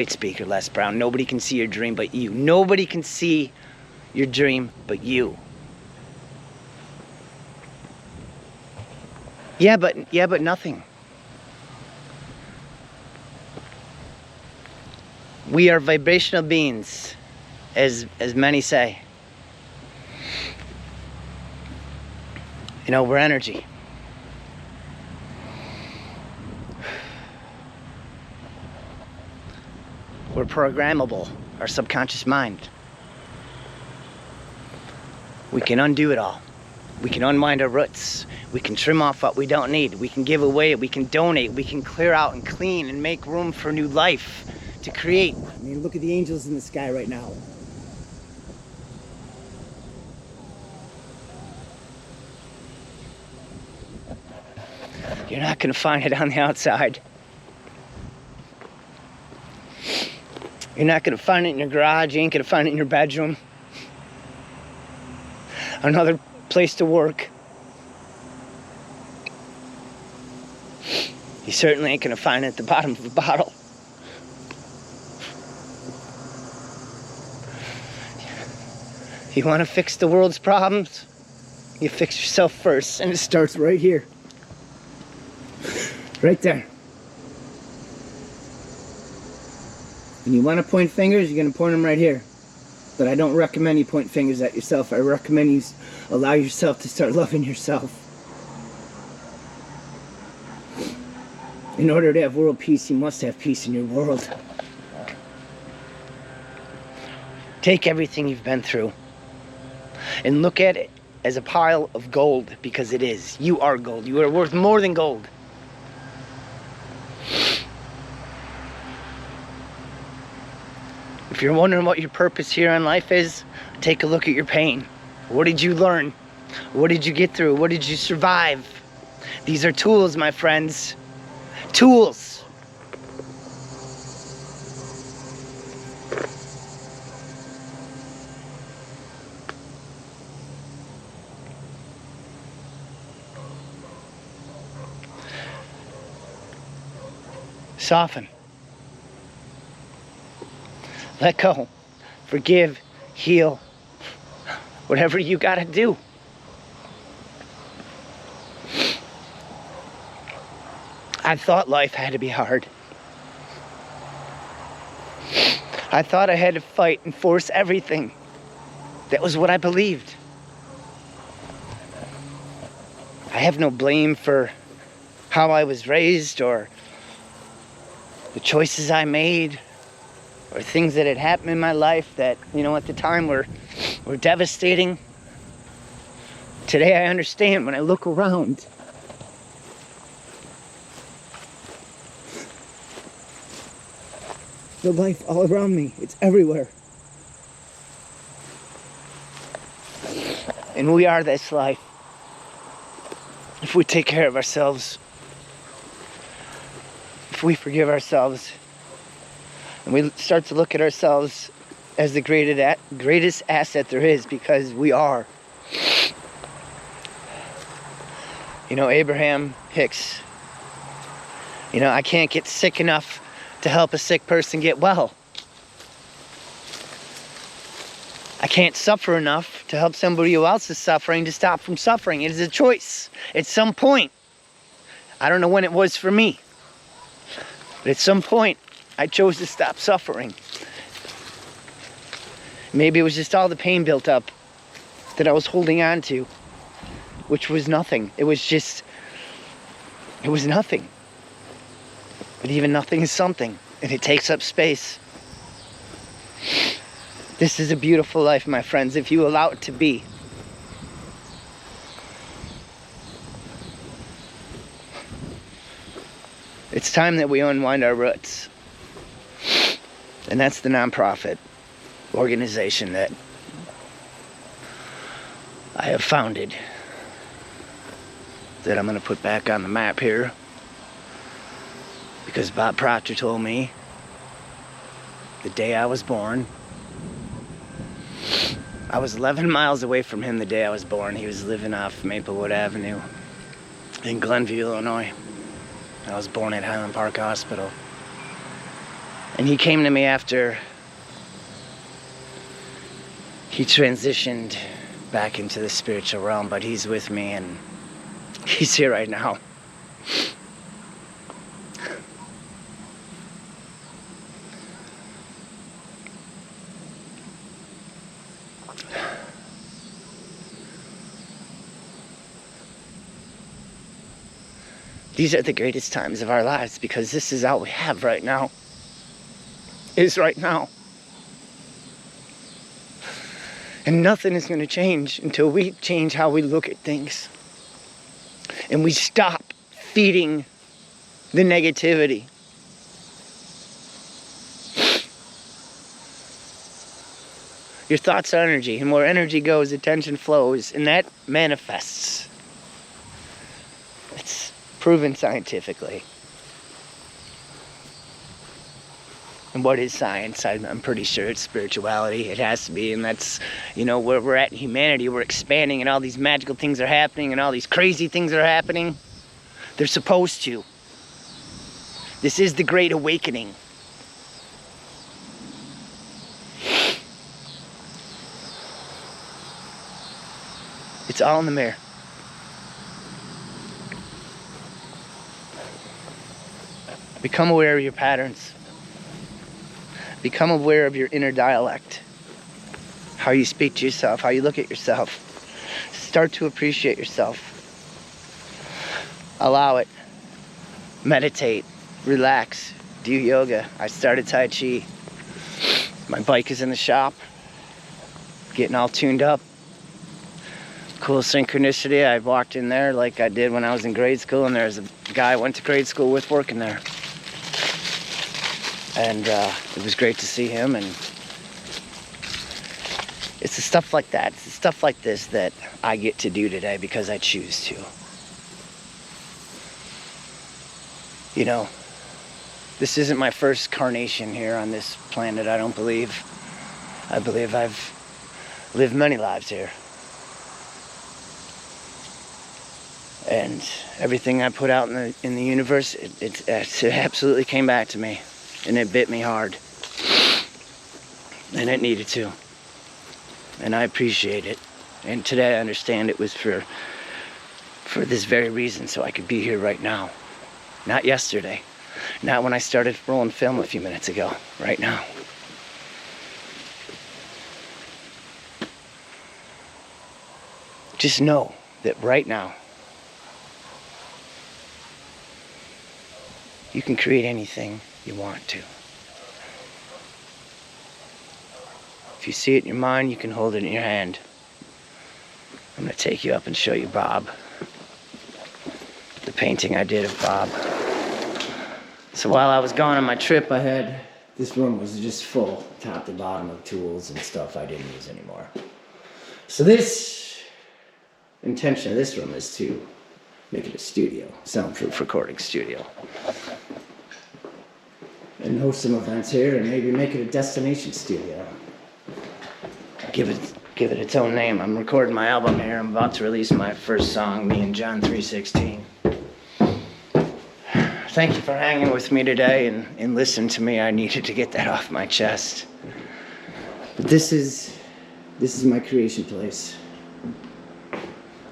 Great speaker, Les Brown. Nobody can see your dream but you. Nobody can see your dream but you. Yeah, but nothing. We are vibrational beings, as many say. You know, we're energy. We're programmable, our subconscious mind. We can undo it all. We can unwind our roots. We can trim off what we don't need. We can give away, we can donate, we can clear out and clean and make room for new life to create. I mean, look at the angels in the sky right now. You're not gonna find it on the outside. You're not gonna find it in your garage. You ain't gonna find it in your bedroom. Another place to work. You certainly ain't gonna find it at the bottom of a bottle. You wanna fix the world's problems? You fix yourself first, and it starts right here. Right there. And you wanna point fingers, you're gonna point them right here. But I don't recommend you point fingers at yourself. I recommend you allow yourself to start loving yourself. In order to have world peace, you must have peace in your world. Take everything you've been through and look at it as a pile of gold, because it is. You are gold. You are worth more than gold. If you're wondering what your purpose here in life is, take a look at your pain. What did you learn? What did you get through? What did you survive? These are tools, my friends. Tools. Soften. Let go. Forgive. Heal. Whatever you gotta do. I thought life had to be hard. I thought I had to fight and force everything. That was what I believed. I have no blame for how I was raised or the choices I made or things that had happened in my life that, you know, at the time were devastating. Today I understand when I look around. The life all around me, it's everywhere. And we are this life. If we take care of ourselves, if we forgive ourselves, and we start to look at ourselves as the greatest asset there is, because we are. You know, Abraham Hicks, you know, I can't get sick enough to help a sick person get well. I can't suffer enough to help somebody who else is suffering to stop from suffering. It is a choice. At some point, I don't know when it was for me, but at some point, I chose to stop suffering. Maybe it was just all the pain built up that I was holding on to, which was nothing. It was nothing. But even nothing is something, and it takes up space. This is a beautiful life, my friends, if you allow it to be. It's time that we unwind our roots. And that's the nonprofit organization that I have founded, that I'm going to put back on the map here. Because Bob Proctor told me the day I was born, I was 11 miles away from him the day I was born. He was living off Maplewood Avenue in Glenview, Illinois. I was born at Highland Park Hospital. And he came to me after he transitioned back into the spiritual realm, but he's with me and he's here right now. These are the greatest times of our lives because this is all we have right now. Is right now. And nothing is going to change until we change how we look at things. And we stop feeding the negativity. Your thoughts are energy, and where energy goes, attention flows, and that manifests. It's proven scientifically. And what is science? I'm pretty sure it's spirituality. It has to be, and that's, where we're at in humanity. We're expanding, and all these magical things are happening, and all these crazy things are happening. They're supposed to. This is the Great Awakening. It's all in the mirror. Become aware of your patterns. Become aware of your inner dialect. How you speak to yourself, how you look at yourself. Start to appreciate yourself. Allow it. Meditate. Relax. Do yoga. I started Tai Chi. My bike is in the shop. Getting all tuned up. Cool synchronicity. I walked in there like I did when I was in grade school, and there's a guy I went to grade school with working there. And it was great to see him, and it's the stuff like that, it's the stuff like this that I get to do today because I choose to. This isn't my first carnation here on this planet, I don't believe. I believe I've lived many lives here. And everything I put out in the universe, it absolutely came back to me. And it bit me hard. And it needed to. And I appreciate it. And today I understand it was for this very reason, so I could be here right now. Not yesterday. Not when I started rolling film a few minutes ago. Right now. Just know that right now, you can create anything you want to. If you see it in your mind, you can hold it in your hand. I'm going to take you up and show you Bob. The painting I did of Bob. So while I was gone on my trip, this room was just full, top to bottom, of tools and stuff I didn't use anymore. So intention of this room is to make it a studio, soundproof recording studio. And host some events here, and maybe make it a destination studio. Give it its own name. I'm recording my album here. I'm about to release my first song, Me and John 3:16. Thank you for hanging with me today and listening to me. I needed to get that off my chest. But this is my creation place.